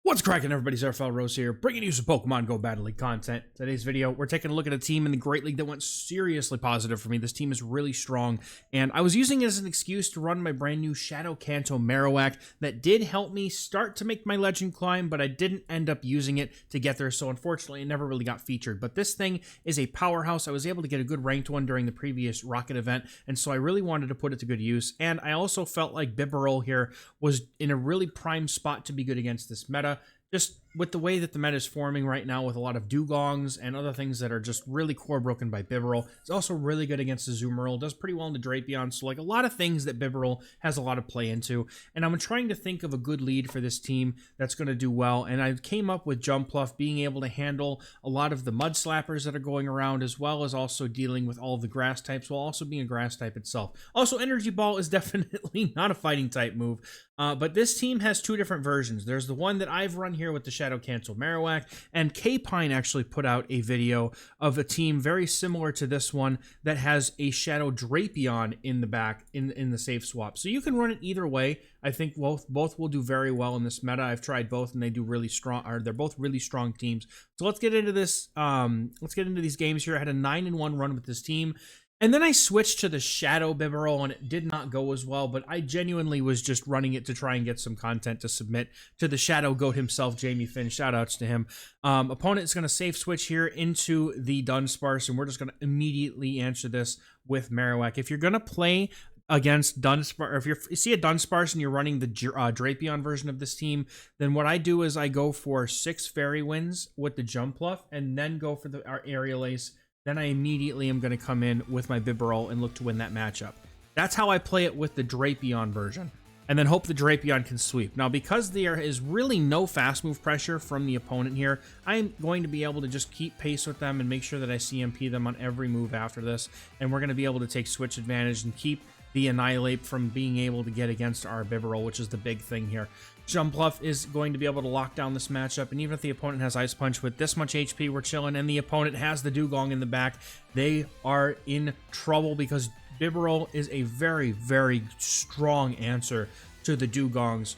What's cracking, everybody? XehrFelrose here, bringing you some Pokemon Go Battle League content. Today's video, we're taking a look at a team in the Great League that went seriously positive for me. This team is really strong, and I was using it as an excuse to run my brand new Shadow Kanto Marowak that did help me start to make my legend climb, but I didn't end up using it to get there, so unfortunately, it never really got featured. But this thing is a powerhouse. I was able to get a good ranked one during the previous Rocket event, and so I really wanted to put it to good use, and I also felt like Bibarel here was in a really prime spot to be good against this meta. Just with the way that the meta is forming right now with a lot of dugongs and other things that are just really core broken by Bibarel. It's also really good against the Azumarill, does pretty well in the Drapion, so like a lot of things that Bibarel has a lot of play into. And I'm trying to think of a good lead for this team that's going to do well, and I came up with Jumpluff being able to handle a lot of the mud slappers that are going around, as well as also dealing with all of the grass types while also being a grass type itself. Also, Energy Ball is definitely not a fighting type move, but this team has two different versions. There's the one that I've run here with the Shadow Kanto Marowak, and K-Pine actually put out a video of a team very similar to this one that has a Shadow Drapion in the back in the safe swap. So you can run it either way. I think both will do very well in this meta. I've tried both and they do really strong, or they're both really strong teams. So let's get into this. Let's get into these games here. I had a 9-1 run with this team. And then I switched to the Shadow Bibarel, and it did not go as well, but I genuinely was just running it to try and get some content to submit to the Shadow Goat himself, Jamie Finn. Shoutouts to him. Opponent is going to safe switch here into the Dunsparce, and we're just going to immediately answer this with Marowak. If you're going to play against Dunsparce, or if you see a Dunsparce and you're running the Drapion version of this team, then what I do is I go for 6 Fairy Winds with the Jumpluff, and then go for our Aerial Ace. Then I immediately am going to come in with my Bibarel and look to win that matchup. That's how I play it with the Drapion version, and then hope the Drapion can sweep. Now, because there is really no fast move pressure from the opponent here, I'm going to be able to just keep pace with them and make sure that I CMP them on every move after this, and we're going to be able to take switch advantage and keep the Annihilate from being able to get against our Bibarel, which is the big thing here. Jumpluff is going to be able to lock down this matchup, and even if the opponent has Ice Punch with this much HP, we're chilling, and the opponent has the Dugong in the back, they are in trouble because Bibarel is a very, very strong answer to the Dugongs.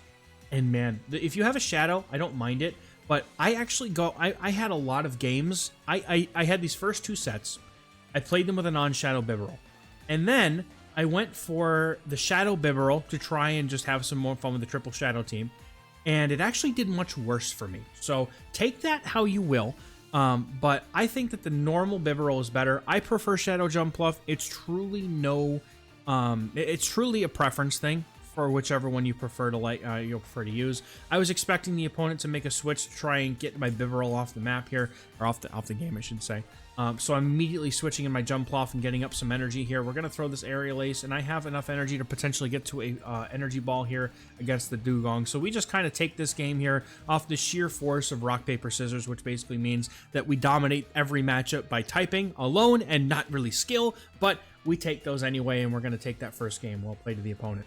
And man, if you have a Shadow, I don't mind it, but I actually I had a lot of games. I had these first 2 sets. I played them with a non-Shadow Bibarel, and then I went for the Shadow Bibarel to try and just have some more fun with the triple Shadow team, and it actually did much worse for me. So take that how you will, but I think that the normal Bibarel is better. I prefer Shadow Jumpluff. It's truly it's truly a preference thing for whichever one you prefer to use. I was expecting the opponent to make a switch to try and get my Bibarel off the map here, or off the game, I should say. So I'm immediately switching in my Jumpluff and getting up some energy here. We're going to throw this Aerial Ace, and I have enough energy to potentially get to a Energy Ball here against the Dugong. So we just kind of take this game here off the sheer force of rock, paper, scissors, which basically means that we dominate every matchup by typing alone and not really skill, but we take those anyway, and we're going to take that first game. Well played to the opponent.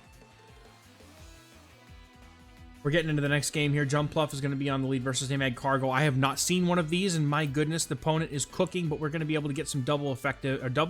We're getting into the next game here. Jumpluff is going to be on the lead versus Magcargo. I have not seen one of these, and my goodness, the opponent is cooking, but we're going to be able to get some double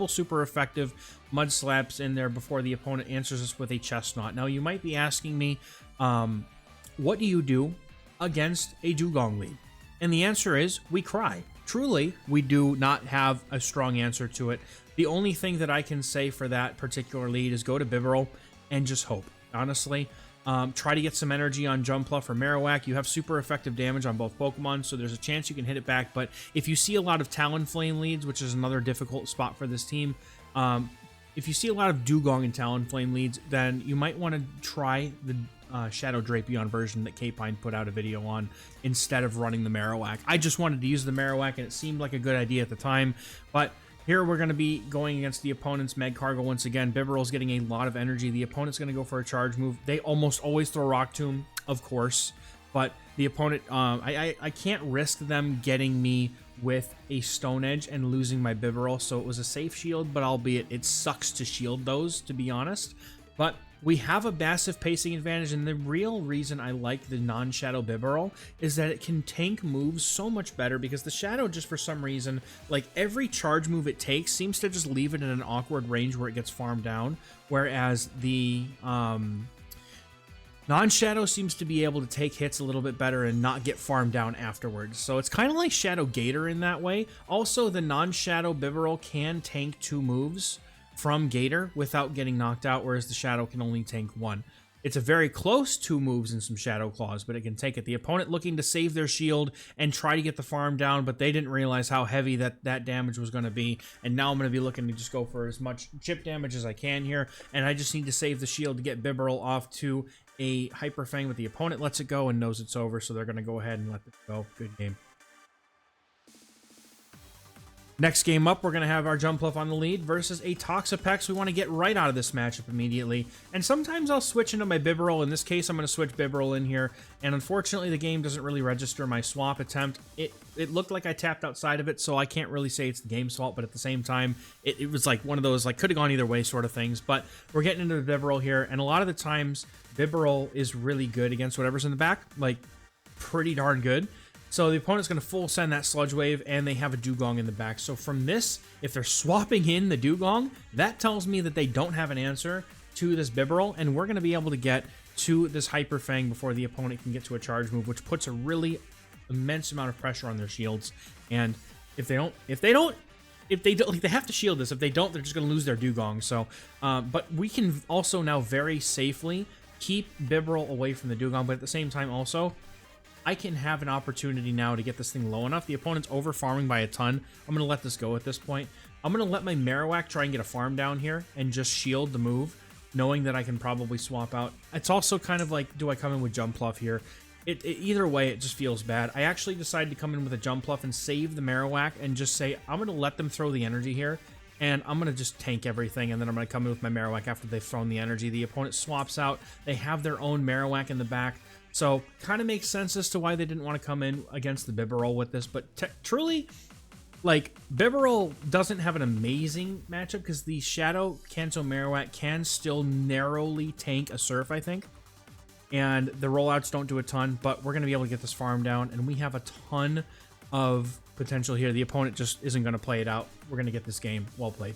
super effective mud slaps in there before the opponent answers us with a Chestnut. Now, you might be asking me, what do you do against a Dugong lead? And the answer is, we cry. Truly, we do not have a strong answer to it. The only thing that I can say for that particular lead is go to Bibarel and just hope, honestly. Try to get some energy on Jumpluff or Marowak. You have super effective damage on both Pokemon, so there's a chance you can hit it back. But if you see a lot of Talonflame leads, which is another difficult spot for this team, if you see a lot of Dugong and Talonflame leads, then you might want to try the Shadow Drapion version that K-Pine put out a video on instead of running the Marowak. I just wanted to use the Marowak, and it seemed like a good idea at the time, but here we're going to be going against the opponent's Magcargo once again. Bibarel's getting a lot of energy. The opponent's going to go for a charge move. They almost always throw Rock Tomb, of course, but the opponent, I can't risk them getting me with a Stone Edge and losing my Bibarel, so it was a safe shield, but albeit it sucks to shield those, to be honest. But we have a massive pacing advantage, and the real reason I like the non-Shadow Bibarel is that it can tank moves so much better, because the Shadow, just for some reason, like every charge move it takes seems to just leave it in an awkward range where it gets farmed down, whereas the Non-Shadow seems to be able to take hits a little bit better and not get farmed down afterwards. So it's kind of like Shadow Gator in that way. Also, the non-Shadow Bibarel can tank 2 moves from Gator without getting knocked out, whereas the Shadow can only tank 1. It's a very close 2 moves and some Shadow Claws, but it can take it. The opponent looking to save their shield and try to get the farm down, but they didn't realize how heavy that damage was going to be. And now I'm going to be looking to just go for as much chip damage as I can here. And I just need to save the shield to get Bibarel off to a Hyper Fang, but the opponent lets it go and knows it's over, so they're going to go ahead and let it go. Good game. Next game up, we're going to have our Jumpluff on the lead versus a Toxapex. We want to get right out of this matchup immediately. And sometimes I'll switch into my Bibarel. In this case, I'm going to switch Bibarel in here. And unfortunately, the game doesn't really register my swap attempt. It looked like I tapped outside of it, so I can't really say it's the game's fault. But at the same time, it was like one of those, like, could have gone either way sort of things. But we're getting into the Bibarel here. And a lot of the times, Bibarel is really good against whatever's in the back. Like, pretty darn good. So the opponent's going to full send that Sludge Wave, and they have a Dugong in the back. So from this, if they're swapping in the Dugong, that tells me that they don't have an answer to this Bibarel, and we're going to be able to get to this Hyper Fang before the opponent can get to a charge move, which puts a really immense amount of pressure on their shields. And if they have to shield this. If they don't, they're just going to lose their Dugong. So, but we can also now very safely keep Bibarel away from the Dugong, but at the same time also, I can have an opportunity now to get this thing low enough. The opponent's over farming by a ton. I'm going to let this go at this point. I'm going to let my Marowak try and get a farm down here and just shield the move, knowing that I can probably swap out. It's also kind of like, do I come in with Jumpluff here? Either way, it just feels bad. I actually decided to come in with a Jumpluff and save the Marowak and just say, I'm going to let them throw the energy here, and I'm going to just tank everything, and then I'm going to come in with my Marowak after they've thrown the energy. The opponent swaps out. They have their own Marowak in the back. So, kind of makes sense as to why they didn't want to come in against the Bibarel with this. But truly, like, Bibarel doesn't have an amazing matchup because the Shadow Kanto Marowak can still narrowly tank a Surf, I think. And the rollouts don't do a ton, but we're going to be able to get this farm down. And we have a ton of potential here. The opponent just isn't going to play it out. We're going to get this game. Well played.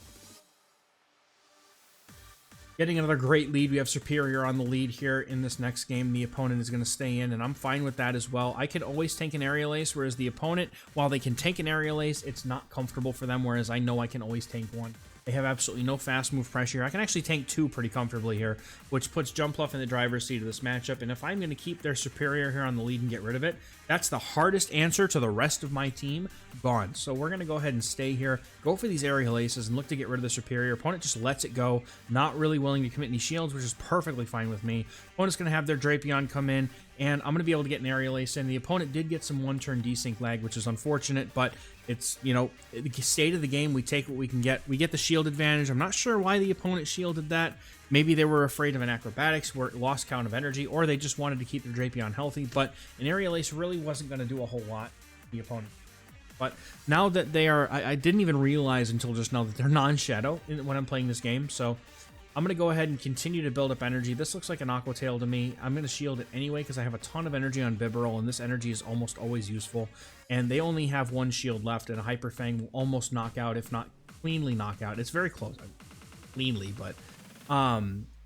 Getting another great lead. We have Superior on the lead here in this next game. The opponent is going to stay in, and I'm fine with that as well. I can always tank an Aerial Ace, whereas the opponent, while they can tank an Aerial Ace, it's not comfortable for them, whereas I know I can always tank one. They have absolutely no fast move pressure. I can actually tank 2 pretty comfortably here, which puts Jumpluff in the driver's seat of this matchup. And if I'm going to keep their Superior here on the lead and get rid of it, that's the hardest answer to the rest of my team gone. So we're going to go ahead and stay here, go for these Aerial Aces, and look to get rid of the Superior. Opponent just lets it go, not really willing to commit any shields, which is perfectly fine with me. Opponent's going to have their Drapion come in, and I'm going to be able to get an Aerial Ace in. The opponent did get some one-turn desync lag, which is unfortunate, but it's, you know, the state of the game. We take what we can get. We get the shield advantage. I'm not sure why the opponent shielded that. Maybe they were afraid of an Acrobatics where it lost count of energy, or they just wanted to keep their Drapion healthy, but an Aerial Ace really wasn't going to do a whole lot to the opponent. But now that they are, I didn't even realize until just now that they're non-Shadow when I'm playing this game, so I'm going to go ahead and continue to build up energy. This looks like an Aqua Tail to me. I'm going to shield it anyway because I have a ton of energy on Bibarel, and this energy is almost always useful. And they only have 1 shield left, and a Hyper Fang will almost knock out, if not cleanly knock out. It's very close. Cleanly, but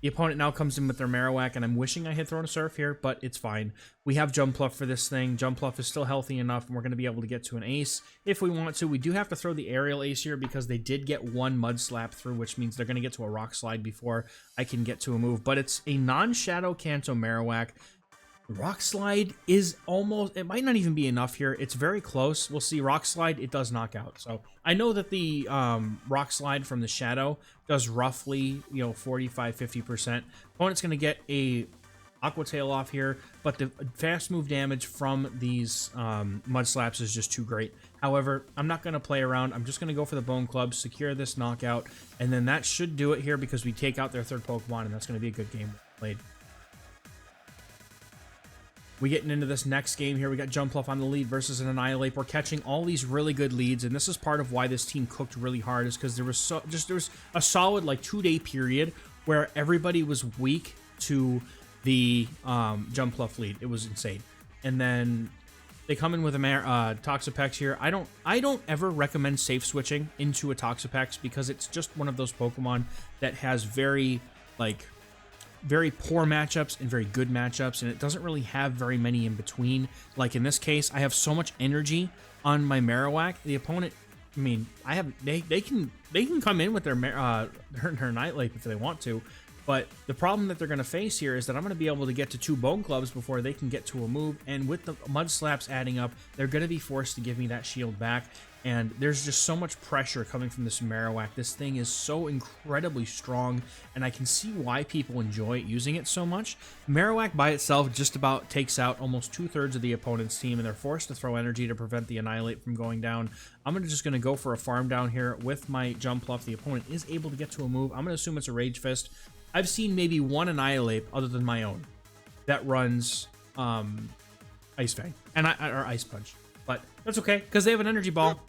the opponent now comes in with their Marowak, and I'm wishing I had thrown a Surf here, but it's fine. We have Jumpluff for this thing. Jumpluff is still healthy enough, and we're going to be able to get to an Ace if we want to. We do have to throw the Aerial Ace here because they did get 1 Mud Slap through, which means they're going to get to a Rock Slide before I can get to a move. But it's a non-Shadow Kanto Marowak. Rock Slide is almost, it might not even be enough here. It's very close. We'll see. Rock Slide, it does knock out. So I know that the Rock Slide from the Shadow does roughly, you know, 45-50%. Opponent's going to get a Aqua Tail off here, but the fast move damage from these Mud Slaps is just too great. However, I'm not going to play around. I'm just going to go for the Bone Club, secure this knockout, and then that should do it here because we take out their 3rd Pokemon, and that's going to be a good game played. We getting into this next game here. We got Jumpluff on the lead versus an Annihilate. We're catching all these really good leads, and this is part of why this team cooked really hard, is because there was a solid like 2-day period where everybody was weak to the Jumpluff lead. It was insane. And then they come in with a Toxapex here. I don't ever recommend safe switching into a Toxapex because it's just one of those Pokemon that has very like very poor matchups and very good matchups, and it doesn't really have very many in between. Like in this case, I have so much energy on my Marowak. The opponent, I mean, they can come in with their Nightlight if they want to, but the problem that they're going to face here is that I'm going to be able to get to 2 Bone Clubs before they can get to a move, and with the Mud Slaps adding up, they're going to be forced to give me that shield back, and there's just so much pressure coming from this Marowak. This thing is so incredibly strong, and I can see why people enjoy using it so much. Marowak by itself just about takes out almost 2/3 of the opponent's team, and they're forced to throw energy to prevent the Annihilate from going down. I'm just going to go for a farm down here with my Jumpluff. The opponent is able to get to a move. I'm going to assume it's a Rage Fist. I've seen maybe one Annihilate other than my own that runs Ice Fang or Ice Punch, but that's okay because they have an Energy Ball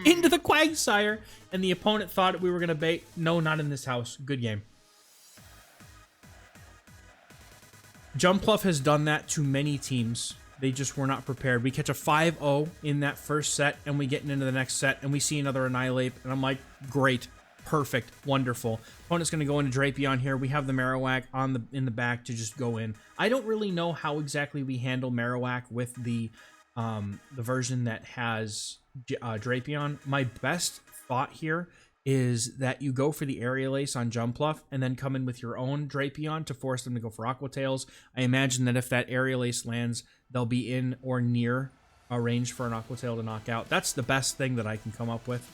into the Quagsire, and the opponent thought we were gonna bait. No, not in this house. Good game. Jumpluff has done that to many teams. They just were not prepared. We catch a 5-0 in that first set, and we get into the next set, and we see another Annihilate, and I'm like, great. Perfect, wonderful. Opponent's going to go into Drapion here. We have the Marowak in the back to just go in. I don't really know how exactly we handle Marowak with the version that has Drapion. My best thought here is that you go for the Aerial Ace on Jumpluff and then come in with your own Drapion to force them to go for Aqua Tails. I imagine that if that Aerial Ace lands, they'll be in or near a range for an Aqua Tail to knock out. That's the best thing that I can come up with.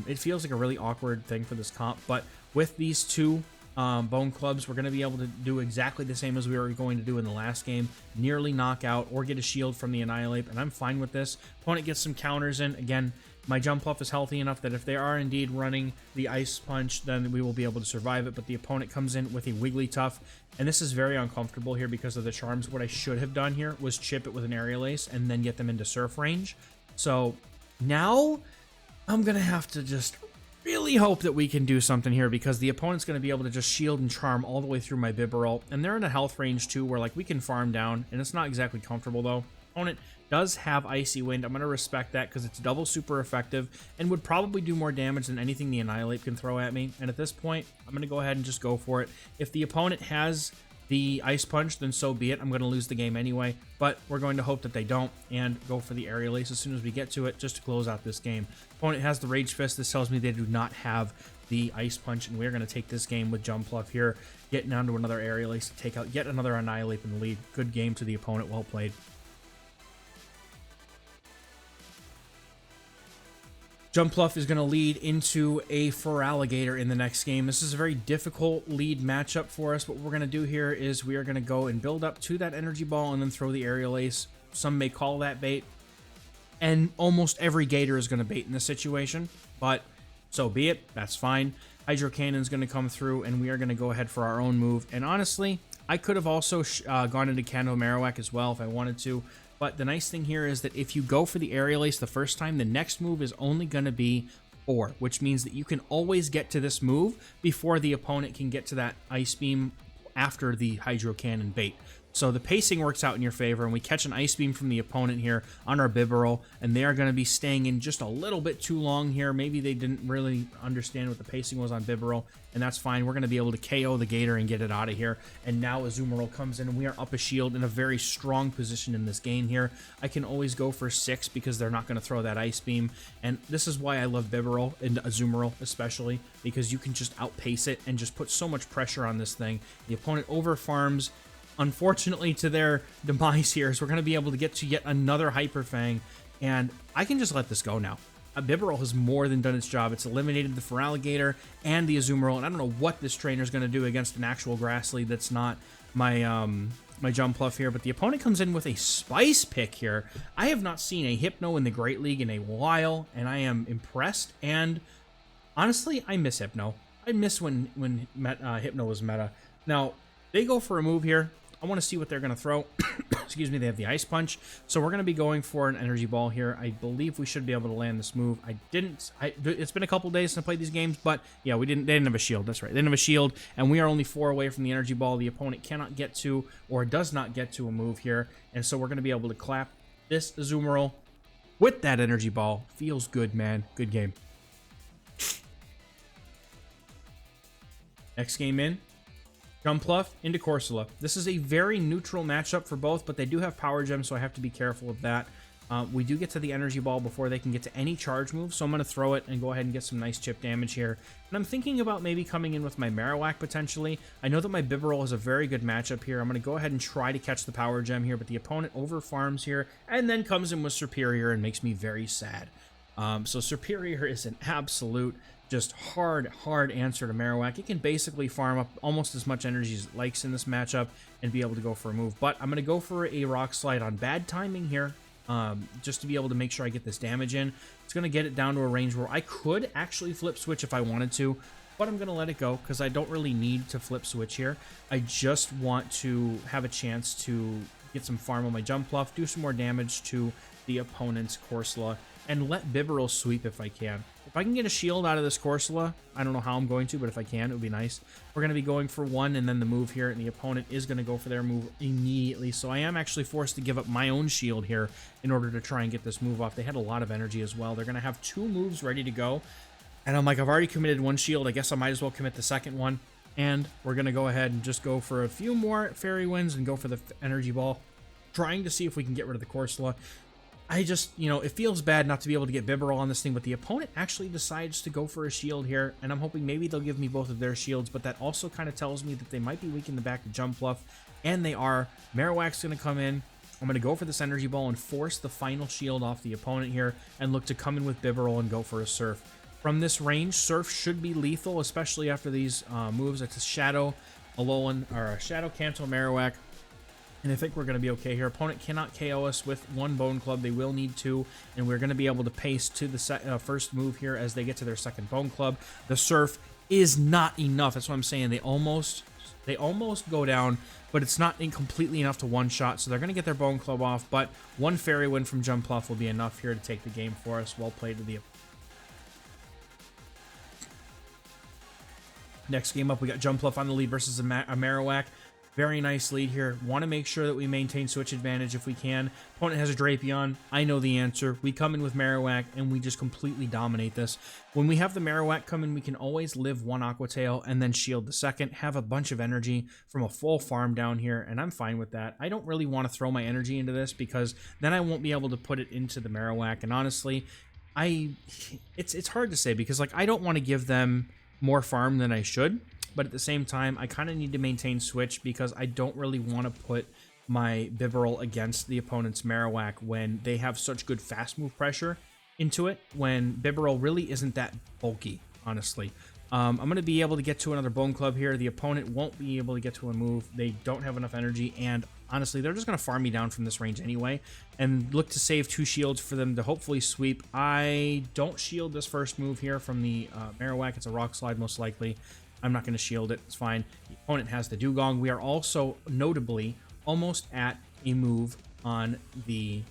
It feels like a really awkward thing for this comp, but with these 2 Bone Clubs, we're going to be able to do exactly the same as we were going to do in the last game, nearly knock out or get a shield from the Annihilate, and I'm fine with this. Opponent gets some counters in. Again, my Jumpluff is healthy enough that if they are indeed running the Ice Punch, then we will be able to survive it, but the opponent comes in with a Wigglytuff, and this is very uncomfortable here because of the charms. What I should have done here was chip it with an Aerial Ace and then get them into Surf range. So now I'm going to have to just really hope that we can do something here because the opponent's going to be able to just shield and charm all the way through my Bibarel, and they're in a health range too where like we can farm down, and it's not exactly comfortable though. Opponent does have Icy Wind. I'm going to respect that because it's double super effective and would probably do more damage than anything the Annihilate can throw at me, and at this point I'm going to go ahead and just go for it. If the opponent has the Ice Punch, then so be it. I'm going to lose the game anyway, but we're going to hope that they don't and go for the Aerial Ace as soon as we get to it just to close out this game. Opponent has the Rage Fist. This tells me they do not have the Ice Punch, and we're going to take this game with Jumpluff here, getting onto another Aerial Ace to take out yet another Annihilate in the lead. Good game to the opponent. Well played. Jumpluff is going to lead into a Feraligatr in the next game. This is a very difficult lead matchup for us. What we're going to do here is we are going to go and build up to that Energy Ball and then throw the Aerial Ace. Some may call that bait, and almost every Gator is going to bait in this situation, but so be it. That's fine. Hydro Cannon is going to come through, and we are going to go ahead for our own move. And honestly, I could have also gone into Kanto Marowak as well if I wanted to. But the nice thing here is that if you go for the Aerial Ace the first time, the next move is only going to be 4, which means that you can always get to this move before the opponent can get to that Ice Beam after the Hydro Cannon bait. So the pacing works out in your favor, and we catch an Ice Beam from the opponent here on our Bibarel, and they are going to be staying in just a little bit too long here. Maybe they didn't really understand what the pacing was on Bibarel, and that's fine. We're going to be able to KO the Gator and get it out of here, and now Azumarill comes in, and we are up a shield in a very strong position in this game here. I can always go for 6 because they're not going to throw that Ice Beam, and this is why I love Bibarel and Azumarill especially, because you can just outpace it and just put so much pressure on this thing. The opponent over farms, unfortunately, to their demise here, so we're going to be able to get to yet another Hyper Fang, and I can just let this go now. Bibarel has more than done its job. It's eliminated the Feraligatr and the Azumarill, and I don't know what this trainer is going to do against an actual Grass Lead that's not my my Jumpluff here, but the opponent comes in with a Spice Pick here. I have not seen a Hypno in the Great League in a while, and I am impressed, and honestly, I miss Hypno. I miss when Hypno was meta. Now, they go for a move here. I want to see what they're going to throw. Excuse me, they have the Ice Punch. So we're going to be going for an Energy Ball here. I believe we should be able to land this move. It's been a couple days since I played these games, but yeah, they didn't have a shield. That's right. They didn't have a shield, and we are only 4 away from the Energy Ball. The opponent cannot get to, or does not get to, a move here. And so we're going to be able to clap this Azumarill with that Energy Ball. Feels good, man. Good game. Next game in. Jumpluff into Corsola. This is a very neutral matchup for both, but they do have Power Gems, so I have to be careful of that. We do get to the Energy Ball before they can get to any charge move, so I'm going to throw it and go ahead and get some nice chip damage here. And I'm thinking about maybe coming in with my Marowak potentially. I know that my Bibarel is a very good matchup here. I'm going to go ahead and try to catch the Power Gem here, but the opponent over farms here and then comes in with Superior and makes me very sad. So Superior is an absolute just hard answer to Marowak. It can basically farm up almost as much energy as it likes in this matchup and be able to go for a move. But I'm going to go for a Rock Slide on bad timing here, just to be able to make sure I get this damage in. It's going to get it down to a range where I could actually flip switch if I wanted to, but I'm going to let it go because I don't really need to flip switch here. I just want to have a chance to get some farm on my Jumpluff, do some more damage to the opponent's Corsola, and let Bibarel sweep if I can. If I can get a shield out of this Corsola, I don't know how I'm going to, but if I can, it would be nice. We're going to be going for one and then the move here, and the opponent is going to go for their move immediately. So I am actually forced to give up my own shield here in order to try and get this move off. They had a lot of energy as well. They're going to have 2 moves ready to go. And I'm like, I've already committed 1 shield. I guess I might as well commit the second one. And we're going to go ahead and just go for a few more Fairy Winds and go for the Energy Ball, trying to see if we can get rid of the Corsola. I just, you know, it feels bad not to be able to get Bibarel on this thing, but the opponent actually decides to go for a shield here, and I'm hoping maybe they'll give me both of their shields, but that also kind of tells me that they might be weak in the back to Jumpluff, and they are. Marowak's going to come in. I'm going to go for this Energy Ball and force the final shield off the opponent here, and look to come in with Bibarel and go for a Surf. From this range, Surf should be lethal, especially after these moves. It's a Shadow Alolan, or a Shadow Kanto Marowak. And I think we're going to be okay here. Opponent cannot KO us with 1 Bone Club. They will need 2, and we're going to be able to pace to the first move here as they get to their second Bone Club. The Surf is not enough. That's what I'm saying. They almost go down, but it's not completely enough to one-shot, so they're going to get their Bone Club off, but 1 Fairy Wind from Jumpluff will be enough here to take the game for us. Well played to the opponent. Next game up, we got Jumpluff on the lead versus a Marowak. Very nice lead here. Want to make sure that we maintain switch advantage if we can. Opponent has a Drapion. I know the answer. We come in with Marowak, and we just completely dominate this. When we have the Marowak come in, we can always live 1 Aqua Tail and then shield the second, have a bunch of energy from a full farm down here, and I'm fine with that. I don't really want to throw my energy into this because then I won't be able to put it into the Marowak, and honestly, it's hard to say because like I don't want to give them more farm than I should. But at the same time, I kind of need to maintain switch because I don't really want to put my Bibarel against the opponent's Marowak when they have such good fast move pressure into it, when Bibarel really isn't that bulky, honestly. I'm going to be able to get to another Bone Club here. The opponent won't be able to get to a move. They don't have enough energy, and honestly, they're just going to farm me down from this range anyway and look to save 2 shields for them to hopefully sweep. I don't shield this first move here from the Marowak. It's a Rock Slide most likely. I'm not going to shield it. It's fine. The opponent has the Dugong. We are also notably almost at a move on the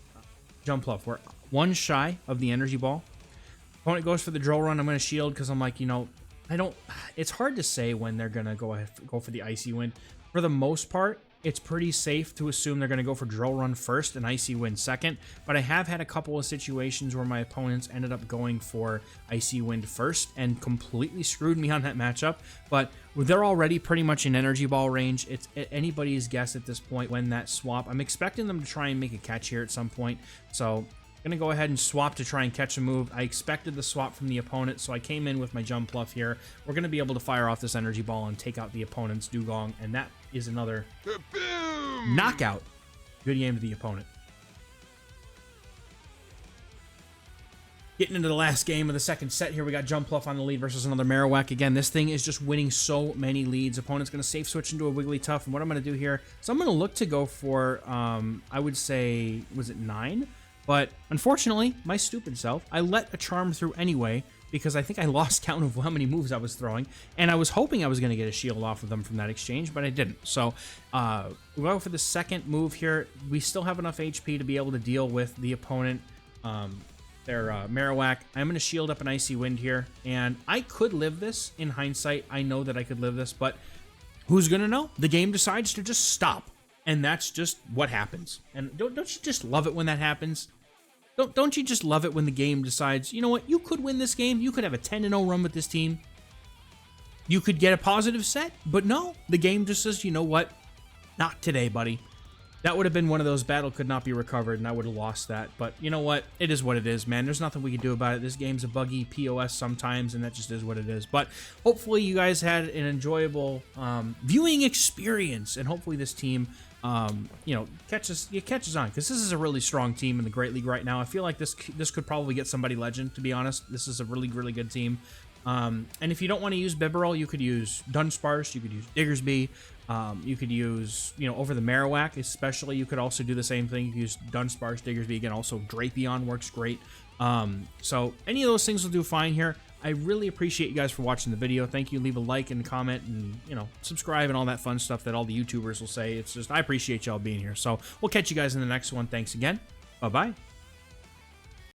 Jumpluff. We're 1 shy of the Energy Ball. Opponent goes for the Drill Run. I'm going to shield because I'm like, you know, it's hard to say when they're going to go for the Icy Wind. For the most part, it's pretty safe to assume they're going to go for Drill Run first and Icy Wind second, but I have had a couple of situations where my opponents ended up going for Icy Wind first and completely screwed me on that matchup, but they're already pretty much in Energy Ball range. It's anybody's guess at this point when that swap. I'm expecting them to try and make a catch here at some point, so I'm going to go ahead and swap to try and catch a move. I expected the swap from the opponent, so I came in with my Jumpluff here. We're going to be able to fire off this Energy Ball and take out the opponent's Dugong, and that is another knockout. Good game to the opponent. Getting into the last game of the second set here, we got Jumpluff on the lead versus another Marowak. Again, this thing is just winning so many leads. Opponent's going to safe switch into a Wigglytuff, and what I'm going to do here, so I'm going to look to go for, I would say, was it 9? But unfortunately, my stupid self, I let a Charm through anyway because I think I lost count of how many moves I was throwing, and I was hoping I was going to get a shield off of them from that exchange, but I didn't. So we go for the second move here. We still have enough HP to be able to deal with the opponent, their Marowak. I'm going to shield up an Icy Wind here, and I could live this. In hindsight, I know that I could live this, but who's going to know? The game decides to just stop, and that's just what happens. And don't you just love it when that happens? Don't you just love it when the game decides, you know what, you could win this game, you could have a 10-0 run with this team. you could get a positive set, but no, the game just says, you know what? Not today, buddy. That would have been one of those battle could not be recovered, and I would have lost that. But you know what? It is what it is, man. There's nothing we can do about it. This game's a buggy POS sometimes, and that just is what it is. But hopefully you guys had an enjoyable viewing experience, and hopefully this team, you know, catches on, because this is a really strong team in the Great League right now. I feel like this could probably get somebody legend, to be honest. This is a really, really good team. And if you don't want to use Bibarel, you could use Dunsparce, you could use Diggersby, you could use, you know, over the Marowak especially, you could also do the same thing. You could use Dunsparce, Diggersby, again, also Drapion works great. So any of those things will do fine here. I really appreciate you guys for watching the video. Thank you. Leave a like and comment and, you know, subscribe and all that fun stuff that all the YouTubers will say. It's just, I appreciate y'all being here. So we'll catch you guys in the next one. Thanks again. Bye-bye.